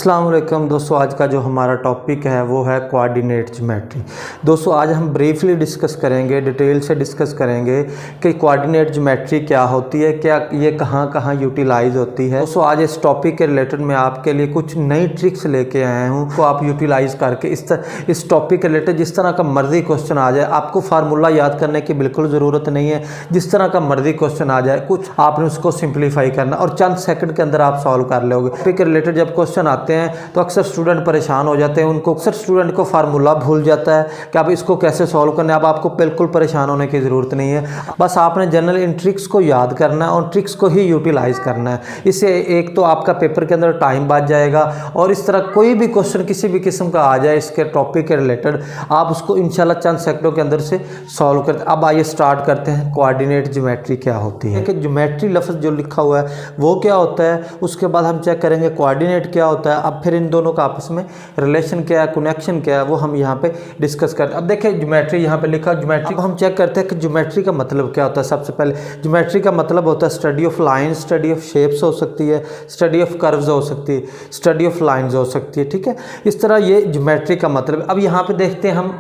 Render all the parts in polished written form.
अस्सलाम वालेकुम दोस्तों, आज का जो हमारा टॉपिक है वो है कोऑर्डिनेट ज्योमेट्री। दोस्तों आज हम ब्रीफली डिस्कस करेंगे, डिटेल से डिस्कस करेंगे कि कोऑर्डिनेट ज्योमेट्री क्या होती है, क्या ये कहाँ कहाँ यूटिलाइज होती है। दोस्तों आज इस टॉपिक के रिलेटेड मैं आपके लिए कुछ नई ट्रिक्स लेके आया हूँ, तो आप यूटिलाइज करके इस टॉपिक के रिलेटेड जिस तरह का मर्जी क्वेश्चन आ जाए, आपको फार्मूला याद करने की बिल्कुल ज़रूरत नहीं है। जिस तरह का मर्जी क्वेश्चन आ जाए, कुछ आपने उसको सिंप्लीफाई करना और चंद सेकंड के अंदर आप सॉल्व कर लोगे। टॉपिक के रिलेटेड जब क्वेश्चन आते हैं तो अक्सर स्टूडेंट परेशान हो जाते हैं, उनको अक्सर स्टूडेंट को फार्मूला भूल जाता है कि आप इसको कैसे सॉल्व करना है। अब आपको बिल्कुल परेशान होने की ज़रूरत नहीं है, बस आपने जनरल इन ट्रिक्स को याद करना है और ट्रिक्स को ही यूटिलाइज करना है। इससे एक तो आपका पेपर के अंदर टाइम बच जाएगा और इस तरह कोई भी क्वेश्चन किसी भी किस्म का आ जाए इसके टॉपिक के रिलेटेड, आप उसको इंशाल्लाह चंद सेकंडों के अंदर से सॉल्व करते। अब आइए स्टार्ट करते हैं, कोऑर्डिनेट ज्योमेट्री क्या होती है। कि ज्योमेट्री लफ्ज़ जो लिखा हुआ है वो क्या होता है, उसके बाद हम चेक करेंगे कोऑर्डिनेट क्या होता है। अब फिर इन दोनों का आपस में रिलेशन क्या है, कनेक्शन क्या है, वो हम यहाँ पे डिस्कस करते हैं। अब देखिए ज्योमेट्री यहाँ पे लिखा, ज्योमेट्री को हम चेक करते हैं कि ज्योमेट्री का मतलब क्या होता है। सबसे पहले ज्योमेट्री का मतलब होता है study of line, study of shapes हो सकती है, स्टडी ऑफ कर्व्स हो सकती है, स्टडी ऑफ लाइंस हो सकती है। ठीक है, इस तरह ये ज्योमेट्री का मतलब। अब यहाँ पे देखते हैं हम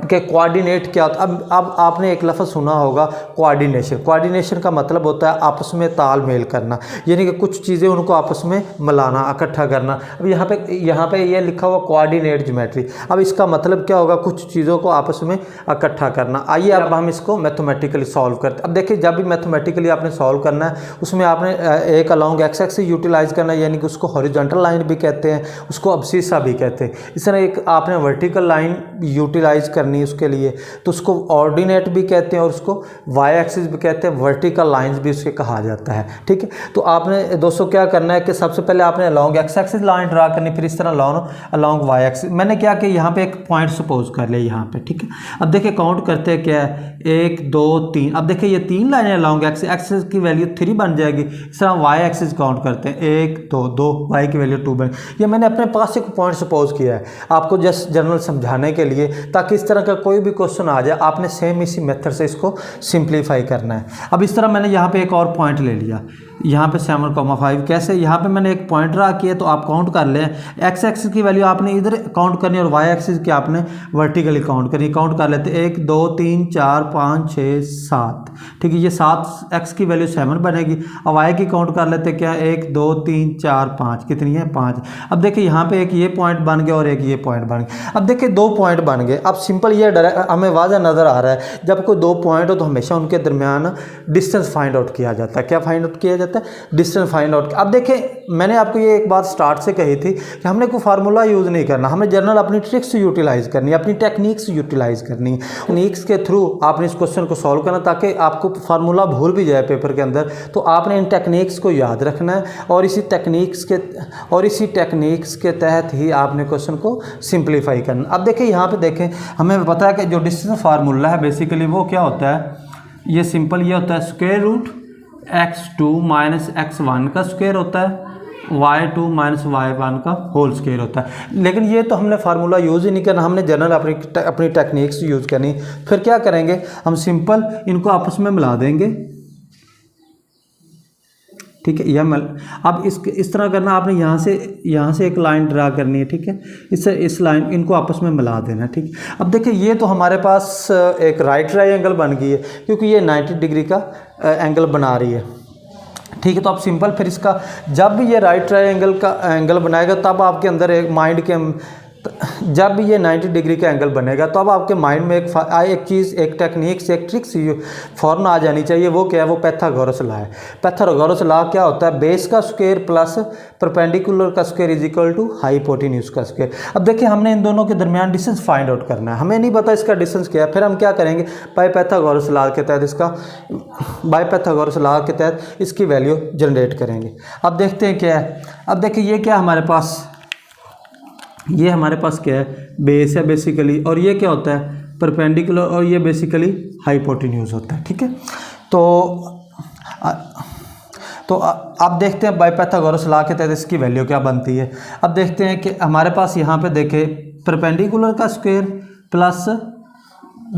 कि कोऑर्डिनेट क्या होता है। अब आपने एक लफ्ज़ सुना होगा कोऑर्डिनेशन। कोऑर्डिनेशन का मतलब होता है आपस में तालमेल करना, यानी कि कुछ चीज़ें उनको आपस में मिलाना, इकट्ठा करना। अब यहाँ पे ये लिखा हुआ कोऑर्डिनेट ज्योमेट्री, अब इसका मतलब क्या होगा, कुछ चीज़ों को आपस में इकट्ठा करना। आइए अब हम इसको मैथमेटिकली सॉल्व करते हैं। अब देखिए जब भी मैथमेटिकली आपने सॉल्व करना है, उसमें आपने एक अलॉन्ग एक्स एक्सिस यूटिलाइज करना है, यानी कि उसको हॉरिजॉन्टल लाइन भी कहते हैं, उसको अब्सिसा भी कहते हैं। इस तरह एक आपने वर्टिकल लाइन यूटिलाइज करनी है उसके लिए, तो उसको ऑर्डिनेट भी कहते हैं और उसको वाई एक्सिस भी कहते हैं, वर्टिकल लाइन्स भी उसके कहा जाता है। ठीक है, तो आपने दोस्तों क्या करना है कि सबसे पहले आपने along x axis line draw करनी, फिर इस तरह अलॉन्ग वाई एक्सिस। मैंने क्या कि यहाँ पे एक पॉइंट सपोज कर लिया यहाँ पे। ठीक है, अब देखिए काउंट करते हैं क्या है, 1 2 3। अब देखिए ये 3 लाइनें अलॉन्ग एक्सिस की वैल्यू 3 बन जाएगी। इस तरह वाई एक्सिस काउंट करते हैं, 1 2 2, वाई की वैल्यू 2 बन। ये मैंने अपने पास एक पॉइंट सपोज किया है आपको जस्ट जनरल समझाने के लिए, ताकि इस तरह का कोई भी क्वेश्चन आ जाए आपने सेम इसी मेथड से इसको सिंप्लीफाई करना है। अब इस तरह मैंने यहाँ पे एक और पॉइंट ले लिया, यहाँ पे 7,5। कैसे, यहाँ पे मैंने एक पॉइंट ड्रा किया, तो आप काउंट कर लें। एक्स एक्सिस की वैल्यू आपने इधर काउंट करनी और वाई एक्सिस की आपने वर्टिकली काउंट करनी। काउंट कर लेते 1 2 3 4 5 6 7। ठीक है, ये 7 एक्स की वैल्यू 7 बनेगी। और वाई की काउंट कर लेते क्या, 1 2 3 4 5, कितनी है 5। अब देखिए यहाँ पे एक ये पॉइंट बन गया और एक ये पॉइंट बन गया। अब देखिए 2 पॉइंट बन गए। अब सिंपल ये हमें वाज़ह नज़र आ रहा है, जब कोई 2 पॉइंट हो तो हमेशा उनके दरमियान डिस्टेंस फाइंड आउट किया जाता है। क्या फाइंड आउट किया जाता है, डिस्टेंस फाइंड आउट। अब देखिए मैंने आपको ये एक बात स्टार्ट से कही थी कि हमने कोई फार्मूला यूज़ नहीं करना, हमें जनरल अपनी ट्रिक्स यूटिलाइज करनी है, अपनी टेक्निक्स यूटिलाइज करनी है। टेक्निक्स के थ्रू आपने इस क्वेश्चन को सॉल्व करना, ताकि आपको फार्मूला भूल भी जाए पेपर के अंदर, तो आपने इन टेक्निक्स को याद रखना है और इसी टेक्निक्स के तहत ही आपने क्वेश्चन को सिंप्लीफाई करना। अब देखिए यहाँ पे देखें, हमें पता है कि जो डिस्टेंस फार्मूला है बेसिकली वो क्या होता है, ये सिंपल ये होता है square root x2 minus x1 का स्क्वायर होता है, y2 माइनस y1 का होल स्क्वायर होता है। लेकिन ये तो हमने फार्मूला यूज़ ही नहीं करना, हमने जनरल अपनी टेक्निक्स यूज़ करनी। फिर क्या करेंगे, हम सिंपल इनको आपस में मिला देंगे। ठीक है, अब इस तरह करना, आपने यहाँ से एक लाइन ड्रा करनी है। ठीक है, इस लाइन इनको आपस में मिला देना। ठीक, अब देखिए ये तो हमारे पास एक राइट ट्रायंगल बन गई है, क्योंकि ये 90 डिग्री का एंगल बना रही है। ठीक है, तो आप सिंपल फिर इसका, जब भी ये राइट ट्रायंगल का एंगल बनाएगा, तब आपके अंदर एक माइंड के, जब भी ये 90 डिग्री का एंगल बनेगा, तो अब आपके माइंड में एक चीज़, एक टेक्निक्स, एक ट्रिक्स फॉर्मूला आ जानी चाहिए। वो क्या है, वो पाइथागोरस लॉ है। पाइथागोरस लॉ क्या होता है, बेस का स्क्वायर प्लस परपेंडिकुलर का square is equal to hypotenuse का स्क्वायर। अब देखिए हमने इन दोनों के दरमियान डिस्टेंस फाइंड आउट करना है, हमें नहीं पता इसका डिस्टेंस क्या है। फिर हम क्या करेंगे, बाय पाइथागोरस लॉ के तहत इसकी वैल्यू जनरेट करेंगे। अब देखते हैं क्या है। अब देखिए ये क्या हमारे पास क्या है, बेस है बेसिकली, और ये क्या होता है, परपेंडिकुलर, और ये बेसिकली हाइपोटेन्यूज होता है। ठीक है, तो अब देखते हैं बाय पाइथागोरस लॉ के तहत इसकी वैल्यू क्या बनती है। अब देखते हैं कि हमारे पास यहाँ पे देखें, परपेंडिकुलर का स्क्वायर प्लस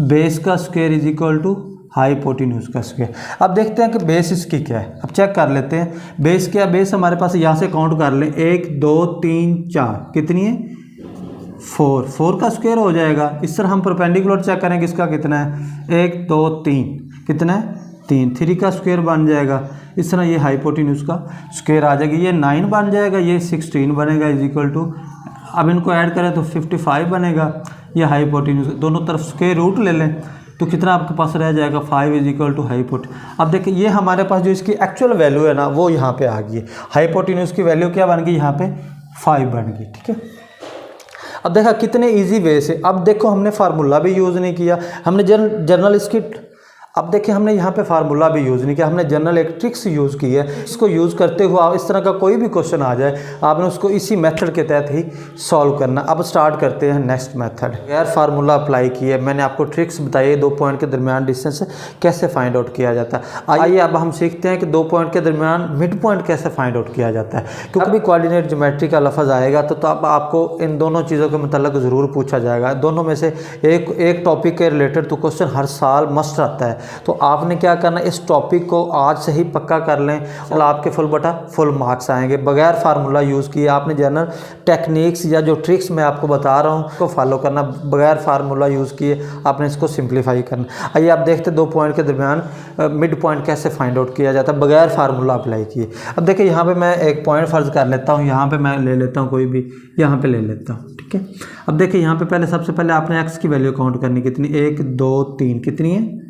बेस का square is equal to hypotenuse का स्क्वायर। अब देखते हैं कि बेस इसकी क्या है। अब चेक कर लेते हैं बेस क्या। बेस हमारे पास यहाँ से काउंट कर लें 1 2 3 4 कितनी है 4 का स्क्वायर हो जाएगा। इस तरह हम परपेंडिकुलर चेक करेंगे इसका कितना है 1 2 3 कितना है 3 का स्क्वायर बन जाएगा। इस तरह ये हाइपोटेन्यूज का स्क्वायर आ जाएगा। ये 9 बन जाएगा, ये 16 बनेगा इज इक्वल टू, अब इनको ऐड करें तो 55 बनेगा। ये हाइपोटेन्यूज दोनों तरफ स्क्वायर रूट ले लें तो कितना आपके पास रह जाएगा 5 इज इक्वल टू हाइपोटेन्यूज। अब देखिए ये हमारे पास जो इसकी एक्चुअल वैल्यू है ना वो यहाँ पे आ गई। हाइपोटेन्यूज की वैल्यू क्या बन गई यहाँ पे 5 बन गई। ठीक है, अब देखा कितने इजी वे से। अब देखो हमने फार्मूला भी यूज़ नहीं किया, हमने जर्नल इसकी, अब देखिए हमने यहाँ पे फार्मूला भी यूज़ नहीं किया, हमने जनरल एक ट्रिक्स यूज़ की है। इसको यूज़ करते हुए आप इस तरह का कोई भी क्वेश्चन आ जाए आपने उसको इसी मेथड के तहत ही सॉल्व करना। अब स्टार्ट करते हैं नेक्स्ट मेथड। गैर फार्मूला अप्लाई की है, मैंने आपको ट्रिक्स बताई 2 पॉइंट के दरमियान डिस्टेंस कैसे फाइंड आउट किया जाता है। आइए अब हम सीखते हैं कि 2 पॉइंट के दरमियान मिड पॉइंट कैसे फाइंड आउट किया जाता है। क्योंकि अभी कोऑर्डिनेट ज्योमेट्री का लफ्ज़ आएगा तो अब आपको इन दोनों चीज़ों के मतलब ज़रूर पूछा जाएगा। दोनों में से एक टॉपिक के रिलेटेड तो क्वेश्चन हर साल मस्ट आता है। तो आपने क्या करना, इस टॉपिक को आज से ही पक्का कर लें और आपके फुल मार्क्स आएंगे। बगैर फार्मूला यूज़ किए आपने जनरल टेक्निक्स या जो ट्रिक्स मैं आपको बता रहा हूँ उसको फॉलो करना। बगैर फार्मूला यूज़ किए आपने इसको सिंप्लीफाई करना। आइए आप देखते 2 पॉइंट के दरमियान मिड पॉइंट कैसे फाइंड आउट किया जाता है बगैर फार्मूला अप्लाई किए। अब देखिए यहाँ पे मैं एक पॉइंट फ़र्ज कर लेता हूँ, यहाँ पे मैं ले लेता हूँ कोई भी, यहाँ पे ले लेता हूँ। ठीक है, अब देखिए यहाँ पे सबसे पहले आपने एक्स की वैल्यू काउंट करनी, कितनी 1 2 3 कितनी है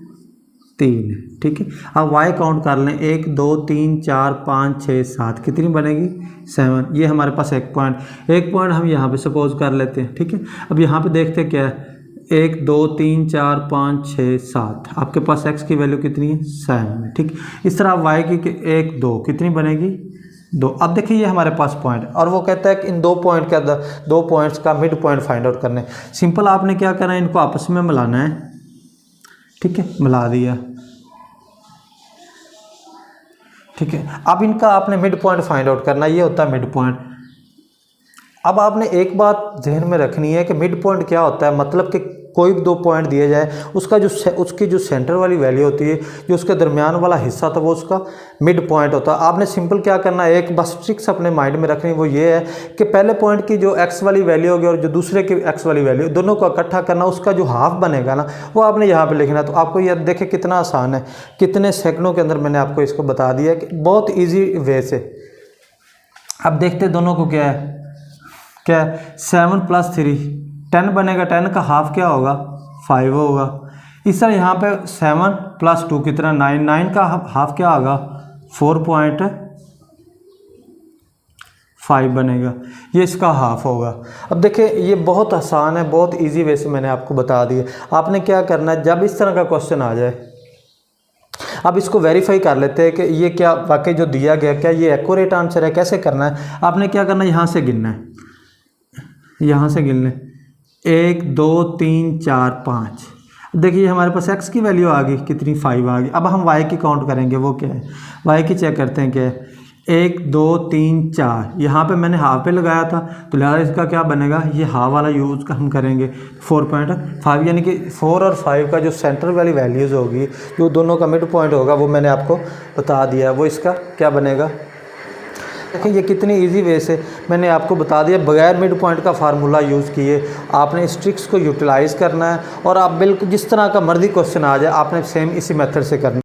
3। ठीक है, अब y काउंट कर लें 1 2 3 4 5 6 7 कितनी बनेगी 7। ये हमारे पास एक पॉइंट हम यहाँ पे सपोज कर लेते हैं। ठीक है, अब यहाँ पे देखते क्या है 1 2 3 4 5 6 7 आपके पास x की वैल्यू कितनी है 7। ठीक, इस तरह y की 1 2 कितनी बनेगी 2। अब देखिए ये हमारे पास पॉइंट और वो कहता है कि इन 2 पॉइंट के अंदर 2 पॉइंट्स का मिड पॉइंट फाइंड आउट करने। सिंपल आपने क्या करना है, इनको आपस में मिलाना है। ठीक है, मिला दिया। ठीक है, अब इनका आपने मिड पॉइंट फाइंड आउट करना, ये होता है मिड पॉइंट। अब आपने एक बात जहन में रखनी है कि मिड पॉइंट क्या होता है, मतलब कि कोई भी 2 पॉइंट दिए जाए उसकी जो सेंटर वाली वैल्यू होती है, जो उसके दरमियान वाला हिस्सा था वो उसका मिड पॉइंट होता है। आपने सिंपल क्या करना है, एक बस ट्रिक्स अपने माइंड में रखनी, वो ये है कि पहले पॉइंट की जो एक्स वाली वैल्यू होगी और जो दूसरे की एक्स वाली वैल्यू, दोनों को इकट्ठा करना, उसका जो हाफ बनेगा ना वो आपने यहाँ पर लिखना। तो आपको यह देखें कितना आसान है, कितने सेकंडों के अंदर मैंने आपको इसको बता दिया कि बहुत ईजी वे से। अब देखते दोनों को क्या है, 7 + 3 10 बनेगा, 10 का हाफ क्या होगा 5 होगा। इस तरह यहाँ पे 7 + 2 कितना 9, 9 का हाफ क्या होगा 4.5 बनेगा, ये इसका हाफ होगा। अब देखिए ये बहुत आसान है, बहुत इजी वे से मैंने आपको बता दिया। आपने क्या करना है, जब इस तरह का क्वेश्चन आ जाए अब इसको वेरीफाई कर लेते हैं कि ये क्या वाकई जो दिया गया क्या ये एक्यूरेट आंसर है। कैसे करना है, आपने क्या करना है, यहाँ से गिनना है, यहाँ से गिन लें 1 2 3 4 5। देखिए हमारे पास x की वैल्यू आ गई कितनी 5 आ गई। अब हम y की काउंट करेंगे, वो क्या है y की चेक करते हैं क्या है 1 2 3 4। यहाँ पे मैंने हाफ पे लगाया था तो लिहाजा इसका क्या बनेगा, ये हाफ वाला यूज़ का हम करेंगे 4.5, यानी कि 4 और 5 का जो सेंटर वाली वैल्यूज़ होगी, जो दोनों का मिड पॉइंट होगा वो मैंने आपको बता दिया, वो इसका क्या बनेगा। देखिए ये कितनी इजी वे से मैंने आपको बता दिया, बगैर मिड पॉइंट का फार्मूला यूज़ किए आपने इस ट्रिक्स को यूटिलाइज़ करना है और आप बिल्कुल जिस तरह का मर्जी क्वेश्चन आ जाए आपने सेम इसी मेथड से करना।